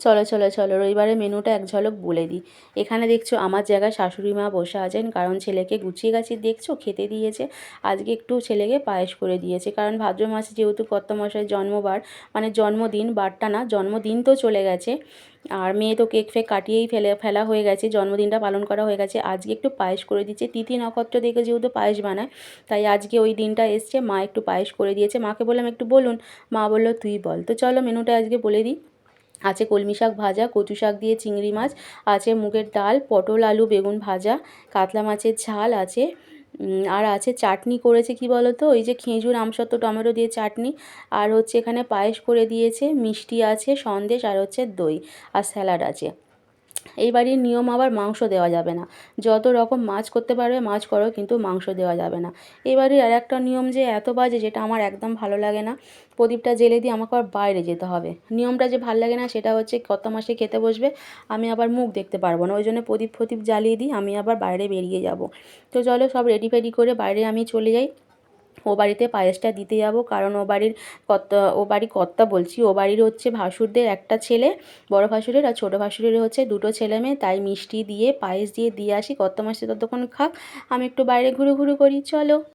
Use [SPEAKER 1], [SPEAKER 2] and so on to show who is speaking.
[SPEAKER 1] চলো চলো চলো রবিবারের মেনুটা এক ঝলক বলে দিই। এখানে দেখছো আমার জায়গায় শাশুড়ি মা বসে আছেন, কারণ ছেলেকে গুছিয়ে গাছিয়ে দেখছো খেতে দিয়েছে। আজকে একটু ছেলেকে পায়েস করে দিয়েছে, কারণ ভাদ্র মাসে যেহেতু কর্তামশাইয়ের জন্মবার, মানে জন্মদিন, বারটা না, জন্মদিন তো চলে গেছে। আর মেয়ে তো কেক ফেক কাটিয়েই ফেলা হয়ে গেছে, জন্মদিনটা পালন করা হয়ে গেছে। আজকে একটু পায়েস করে দিচ্ছে, তিথি নক্ষত্র দেখে যেহেতু পায়েস বানায়, তাই আজকে ওই দিনটা এসছে, মা একটু পায়েস করে দিয়েছে। মাকে বললাম একটু বলুন, মা বললো তুই বল। তো চলো মেনুটা আজকে বলে দিই। আছে কলমি শাক ভাজা, কচু শাক দিয়ে চিংড়ি মাছ, আছে মুগের ডাল, পটল আলু বেগুন ভাজা, কাতলা মাছের ঝাল আছে, আর আছে চাটনি করেছে কি বলো তো, ওই যে খেজুর আমসত্ত্ব টমেটো দিয়ে চাটনি। আর হচ্ছে এখানে পায়েস করে দিয়েছে, মিষ্টি আছে, সন্দেশ, আর হচ্ছে দই, আর স্যালাড আছে। এই বাড়ির নিয়ম আবার মাংস দেওয়া যাবে না। যত রকম মাছ করতে পারবে মাছ করো, কিন্তু মাংস দেওয়া যাবে না। এই বাড়ির আর একটা নিয়ম যে এত বাজে, যেটা আমার একদম ভালো লাগে না। প্রদীপটা জ্বেলে দিয়ে আমাকে আবার বাইরে যেতে হবে। নিয়মটা যে ভালো লাগে না সেটা হচ্ছে, কত মাসে খেতে বসবে আমি আবার মুখ দেখতে পারবো না, ওই জন্য প্রদীপ ফদীপ জ্বালিয়ে দিই, আমি আবার বাইরে বেরিয়ে যাব। তো চলো সব রেডি ফেডি করে বাইরে আমি চলে যাই। ও বাড়িতে পায়েসটা দিতে যাব, কারণ ও বাড়ির কর্তা বলছি, ও বাড়ির হচ্ছে ভাসুরদের একটা ছেলে, বড় ভাসুরের, আর ছোটো ভাসুরের হচ্ছে দুটো ছেলে মেয়ে, তাই মিষ্টি দিয়ে পায়েস দিয়ে আসি। কর্তা মাসে ততক্ষণ খাক, আমি একটু বাইরে ঘুরু ঘুরু করি, চলো।